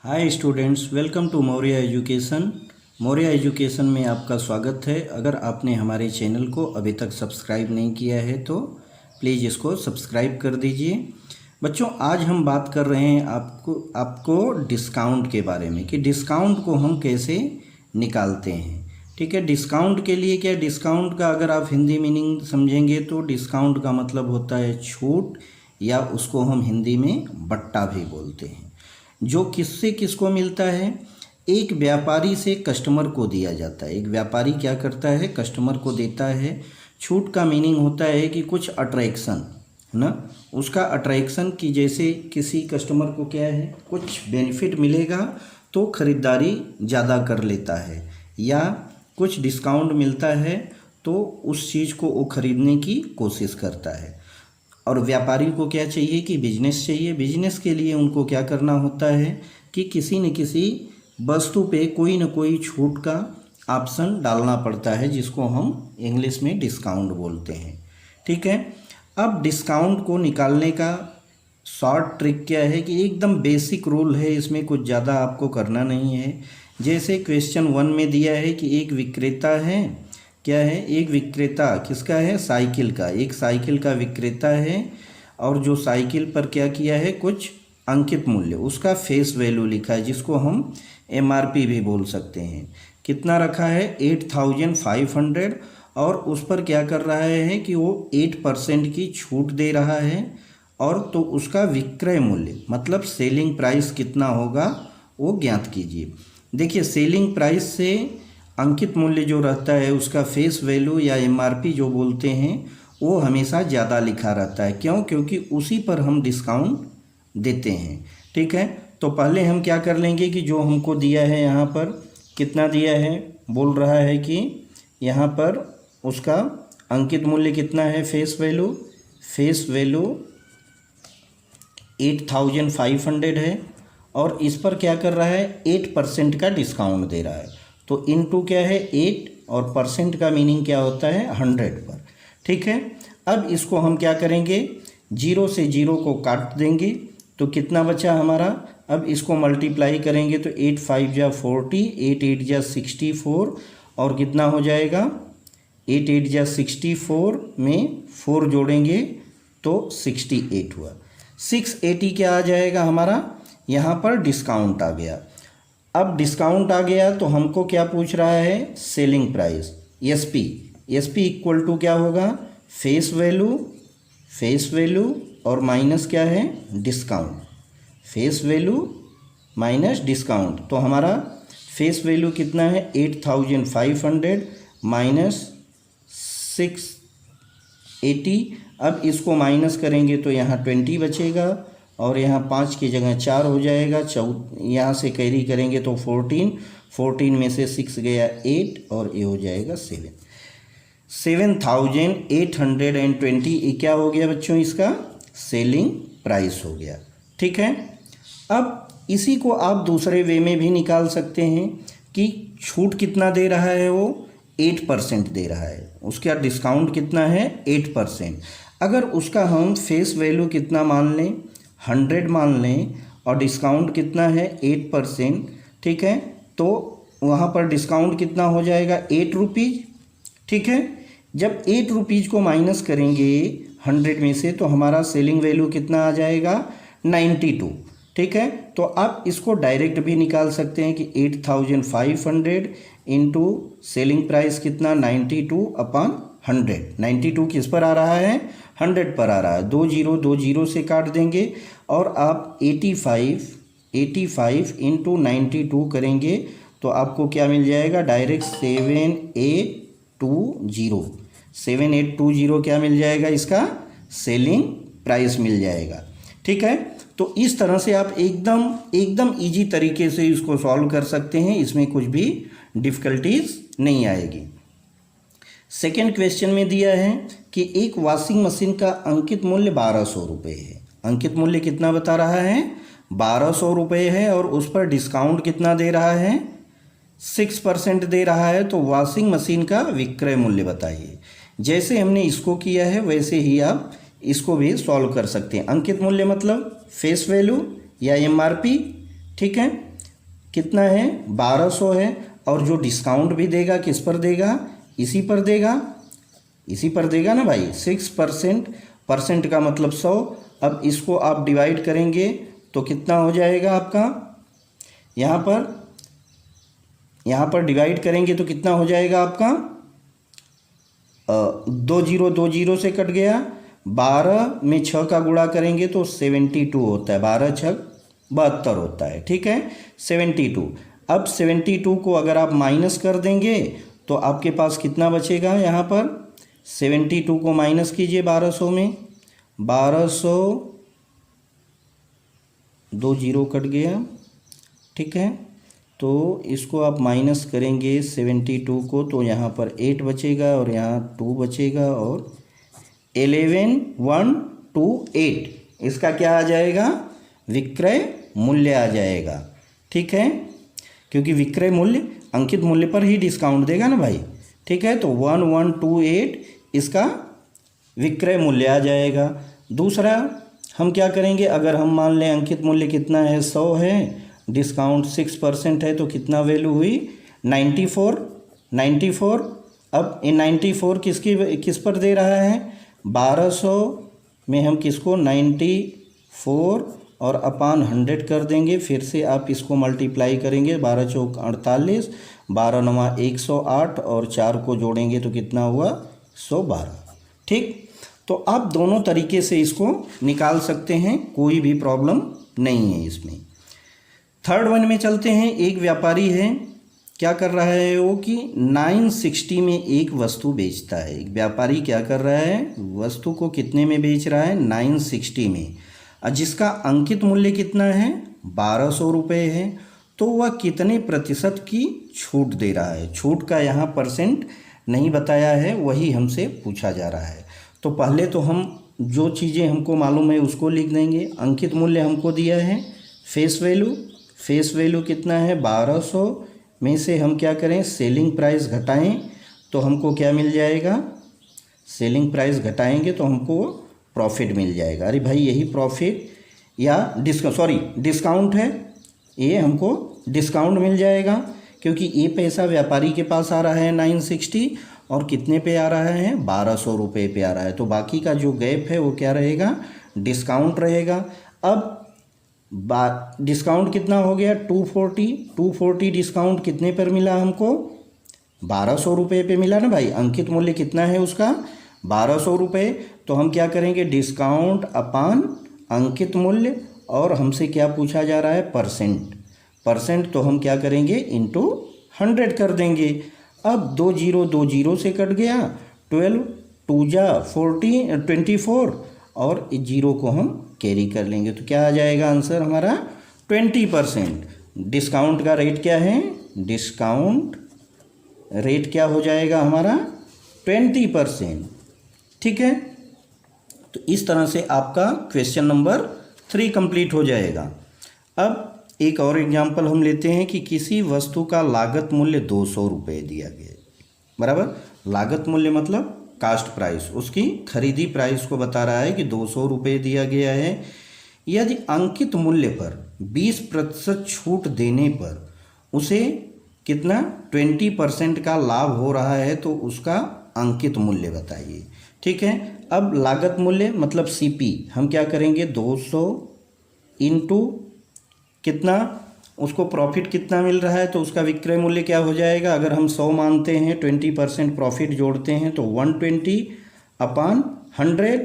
Hi students, welcome to Maurya education. Maurya education में आपका स्वागत है। अगर आपने हमारे चैनल को अभी तक सब्सक्राइब नहीं किया है तो प्लीज़ इसको सब्सक्राइब कर दीजिए। बच्चों, आज हम बात कर रहे हैं आपको डिस्काउंट के बारे में कि डिस्काउंट को हम कैसे निकालते हैं। ठीक है, डिस्काउंट के लिए क्या, डिस्काउंट का अगर आप हिंदी मीनिंग समझेंगे तो डिस्काउंट का मतलब होता है छूट, या उसको हम हिंदी में बट्टा भी बोलते हैं। जो किससे किसको मिलता है, एक व्यापारी से कस्टमर को दिया जाता है। एक व्यापारी क्या करता है, कस्टमर को देता है। छूट का मीनिंग होता है कि कुछ अट्रैक्शन ना, उसका अट्रैक्शन की, जैसे किसी कस्टमर को क्या है, कुछ बेनिफिट मिलेगा तो ख़रीदारी ज़्यादा कर लेता है, या कुछ डिस्काउंट मिलता है तो उस चीज़ को वो ख़रीदने की कोशिश करता है। और व्यापारी को क्या चाहिए कि बिजनेस चाहिए। बिजनेस के लिए उनको क्या करना होता है कि किसी न किसी वस्तु पे कोई न कोई छूट का ऑप्शन डालना पड़ता है, जिसको हम इंग्लिश में डिस्काउंट बोलते हैं। ठीक है, अब डिस्काउंट को निकालने का शॉर्ट ट्रिक क्या है कि एकदम बेसिक रूल है, इसमें कुछ ज़्यादा आपको करना नहीं है। जैसे क्वेश्चन 1 में दिया है कि एक विक्रेता है, क्या है, एक विक्रेता किसका है, साइकिल का। एक साइकिल का विक्रेता है और जो साइकिल पर क्या किया है, कुछ अंकित मूल्य, उसका फेस वैल्यू लिखा है, जिसको हम एमआरपी भी बोल सकते हैं। कितना रखा है, 8500, और उस पर क्या कर रहा है कि वो 8% की छूट दे रहा है। और तो उसका विक्रय मूल्य मतलब सेलिंग प्राइस कितना होगा वो ज्ञात कीजिए। देखिए, सेलिंग प्राइस से अंकित मूल्य जो रहता है उसका फेस वैल्यू या एमआरपी जो बोलते हैं वो हमेशा ज़्यादा लिखा रहता है। क्यों? क्योंकि उसी पर हम डिस्काउंट देते हैं। ठीक है, तो पहले हम क्या कर लेंगे कि जो हमको दिया है, यहाँ पर कितना दिया है, बोल रहा है कि यहाँ पर उसका अंकित मूल्य कितना है, फेस वैल्यू 8500 है, और इस पर क्या कर रहा है, 8% का डिस्काउंट दे रहा है। तो इनटू क्या है, 8, और परसेंट का मीनिंग क्या होता है, 100 पर। ठीक है, अब इसको हम क्या करेंगे, 0 से 0 को काट देंगे तो कितना बचा हमारा। अब इसको मल्टीप्लाई करेंगे तो 8 5 जा 40, 8 8 जा 64, और कितना हो जाएगा, 8 8 जा 64 में 4 जोड़ेंगे तो 68 हुआ। 680 क्या आ जाएगा हमारा, यहाँ पर डिस्काउंट आ गया। अब डिस्काउंट आ गया तो हमको क्या पूछ रहा है, selling price, SP equal to क्या होगा, फेस वैल्यू और माइनस क्या है, discount. Face value minus discount, तो हमारा फेस वैल्यू कितना है, 8500 माइनस 680। अब इसको माइनस करेंगे तो यहाँ 20 बचेगा, और यहाँ 5 की जगह 4 हो जाएगा। यहाँ से कैरी करेंगे तो 14 में से 6 गया 8, और ये हो जाएगा 7820। ये क्या हो गया बच्चों, इसका सेलिंग प्राइस हो गया। ठीक है, अब इसी को आप दूसरे वे में भी निकाल सकते हैं कि छूट कितना दे रहा है, वो 8% दे रहा है, उसका डिस्काउंट कितना है, 8%। अगर उसका हम फेस वैल्यू कितना मान लें, 100 मान लें, और डिस्काउंट कितना है, 8%। ठीक है, तो वहाँ पर डिस्काउंट कितना हो जाएगा, 8 रुपीज़। ठीक है, जब 8 रुपीज़ को माइनस करेंगे 100 में से तो हमारा सेलिंग वैल्यू कितना आ जाएगा, 92। ठीक है, तो आप इसको डायरेक्ट भी निकाल सकते हैं कि 8500 इंटू सेलिंग प्राइस कितना, 92/100। 92 किस पर आ रहा है, 100 पर आ रहा है। 2 0 से काट देंगे, और आप 85 इंटू 92 करेंगे तो आपको क्या मिल जाएगा, डायरेक्ट 7820 क्या मिल जाएगा, इसका सेलिंग प्राइस मिल जाएगा। ठीक है, तो इस तरह से आप एकदम इजी तरीके से इसको सॉल्व कर सकते हैं, इसमें कुछ भी डिफ़िकल्टीज नहीं आएगी। सेकेंड क्वेश्चन में दिया है कि एक वॉशिंग मशीन का अंकित मूल्य 1200 रुपये है। अंकित मूल्य कितना बता रहा है, 1200 रुपये है, और उस पर डिस्काउंट कितना दे रहा है, 6% दे रहा है। तो वॉशिंग मशीन का विक्रय मूल्य बताइए। जैसे हमने इसको किया है वैसे ही आप इसको भी सॉल्व कर सकते हैं। अंकित मूल्य मतलब फेस वैल्यू या एमआरपी। ठीक है, कितना है 1200 है, और जो डिस्काउंट भी देगा किस पर देगा, इसी पर देगा, इसी पर देगा ना भाई, 6%, परसेंट का मतलब 100। अब इसको आप डिवाइड करेंगे तो कितना हो जाएगा आपका, यहाँ पर डिवाइड करेंगे तो कितना हो जाएगा आपका, 2 जीरो से कट गया, 12 में 6 का गुणा करेंगे तो 72 होता है, 12 छक 72 होता है, ठीक है 72। अब 72 को अगर आप माइनस कर देंगे तो आपके पास कितना बचेगा, यहाँ पर 72 को माइनस कीजिए 1200 में, 1200, 2 जीरो कट गया, ठीक है। तो इसको आप माइनस करेंगे 72 को तो यहाँ पर 8 बचेगा और यहाँ 2 बचेगा, और 11128 इसका क्या आ जाएगा, विक्रय मूल्य आ जाएगा, ठीक है, क्योंकि विक्रय मूल्य अंकित मूल्य पर ही डिस्काउंट देगा ना भाई, ठीक है। तो 1128 इसका विक्रय मूल्य आ जाएगा। दूसरा हम क्या करेंगे, अगर हम मान लें अंकित मूल्य कितना है 100 है, डिस्काउंट 6% है, तो कितना वैल्यू हुई 94। अब ये 94 किस पर दे रहा है, 1200 में हम किसको 94 और अपान 100 कर देंगे, फिर से आप इसको मल्टीप्लाई करेंगे, 12 चौक 48, 12 नवा 108 और 4 को जोड़ेंगे तो कितना हुआ 112, ठीक। तो आप दोनों तरीके से इसको निकाल सकते हैं, कोई भी प्रॉब्लम नहीं है इसमें। थर्ड वन में चलते हैं। एक व्यापारी है, क्या कर रहा है वो कि 960 में एक वस्तु बेचता है। एक व्यापारी क्या कर रहा है, वस्तु को कितने में बेच रहा है, 960 में, और जिसका अंकित मूल्य कितना है 1200 रुपये है। तो वह कितने प्रतिशत की छूट दे रहा है। छूट का यहाँ परसेंट नहीं बताया है, वही हमसे पूछा जा रहा है। तो पहले तो हम जो चीज़ें हमको मालूम है उसको लिख देंगे। अंकित मूल्य हमको दिया है फेस वैल्यू कितना है 1200 में से हम क्या करें, सेलिंग प्राइस घटाएं तो हमको क्या मिल जाएगा, सेलिंग प्राइस घटाएंगे तो हमको प्रॉफिट मिल जाएगा। अरे भाई यही प्रॉफिट या डिस्काउंट है, ये हमको डिस्काउंट मिल जाएगा, क्योंकि ये पैसा व्यापारी के पास आ रहा है 960 और कितने पे आ रहा है 1200 रुपये पे आ रहा है। तो बाकी का जो गैप है वो क्या रहेगा, डिस्काउंट रहेगा। अब डिस्काउंट कितना हो गया 240 डिस्काउंट कितने पर मिला हमको 1200 रुपये पे मिला ना भाई। अंकित मूल्य कितना है उसका 1200 रुपये। तो हम क्या करेंगे, डिस्काउंट अपान अंकित मूल्य, और हमसे क्या पूछा जा रहा है परसेंट, तो हम क्या करेंगे इंटू 100 कर देंगे। अब 2 जीरो से कट गया, 12 2 जा 24 और जीरो को हम कैरी कर लेंगे तो क्या आ जाएगा आंसर हमारा 20%। डिस्काउंट का रेट क्या है, डिस्काउंट रेट क्या हो जाएगा हमारा 20%, ठीक है। तो इस तरह से आपका क्वेश्चन नंबर 3 कंप्लीट हो जाएगा। अब एक और एग्जांपल हम लेते हैं कि किसी वस्तु का लागत मूल्य 200 रुपये दिया गया, बराबर। लागत मूल्य मतलब कास्ट प्राइस, उसकी खरीदी प्राइस को बता रहा है कि 200 रुपये दिया गया है। यदि अंकित मूल्य पर 20% छूट देने पर उसे कितना 20% का लाभ हो रहा है, तो उसका अंकित मूल्य बताइए, ठीक है। अब लागत मूल्य मतलब सीपी हम क्या करेंगे 200 इंटू कितना, उसको प्रॉफिट कितना मिल रहा है तो उसका विक्रय मूल्य क्या हो जाएगा। अगर हम 100 मानते हैं 20% प्रॉफिट जोड़ते हैं तो 120 अपान 100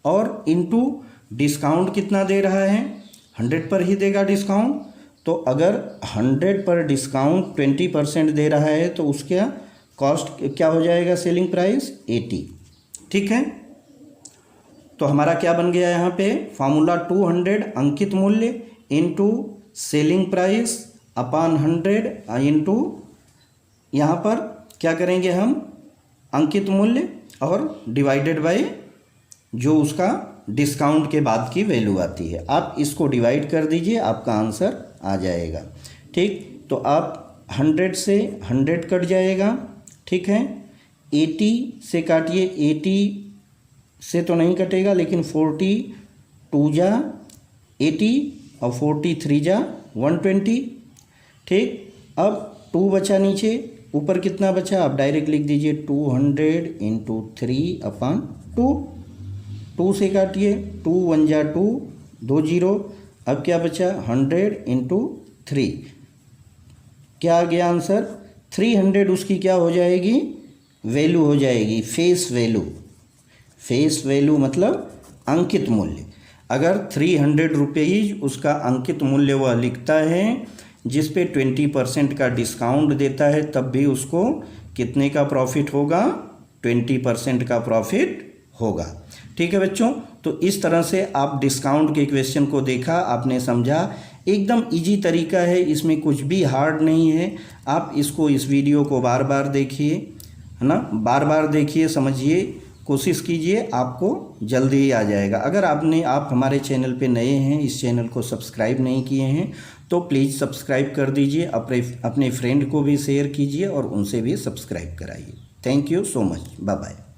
और इंटू डिस्काउंट कितना दे रहा है 100 पर ही देगा डिस्काउंट। तो अगर 100 पर डिस्काउंट 20% दे रहा है तो उसका कॉस्ट क्या हो जाएगा, सेलिंग प्राइस 80, ठीक है। तो हमारा क्या बन गया यहाँ पे फार्मूला 200 अंकित मूल्य इंटू सेलिंग प्राइस अपान 100 इंटू यहाँ पर क्या करेंगे हम अंकित मूल्य और डिवाइडेड बाय जो उसका डिस्काउंट के बाद की वैल्यू आती है। आप इसको डिवाइड कर दीजिए, आपका आंसर आ जाएगा, ठीक। तो आप 100 से 100 कट जाएगा, ठीक है। 80 से काटिए, 80 से तो नहीं कटेगा लेकिन 42 जा 80 और 43 जा 120, ठीक, अब 2 बचा नीचे, ऊपर कितना बचा आप डायरेक्ट लिख दीजिए 200 इंटू 3/2। 2 से काटिए, 2 1 जा 2, 2 0। अब क्या बचा 100 इंटू 3, क्या आ गया आंसर 300। उसकी क्या हो जाएगी वैल्यू हो जाएगी, फेस वैल्यू। फेस वैल्यू मतलब अंकित मूल्य। अगर 300 रुपीज़ उसका अंकित मूल्य वह लिखता है जिस पे 20% का डिस्काउंट देता है, तब भी उसको कितने का प्रॉफिट होगा 20% का प्रॉफिट होगा। ठीक है बच्चों, तो इस तरह से आप डिस्काउंट के क्वेश्चन को देखा, आपने समझा, एकदम इजी तरीका है, इसमें कुछ भी हार्ड नहीं है। आप इसको इस वीडियो को बार बार देखिए, है ना, बार बार देखिए, समझिए, कोशिश कीजिए, आपको जल्दी ही आ जाएगा। अगर आप हमारे चैनल पे नए हैं, इस चैनल को सब्सक्राइब नहीं किए हैं, तो प्लीज़ सब्सक्राइब कर दीजिए, अपने फ्रेंड को भी शेयर कीजिए और उनसे भी सब्सक्राइब कराइए। Thank you so much, bye bye.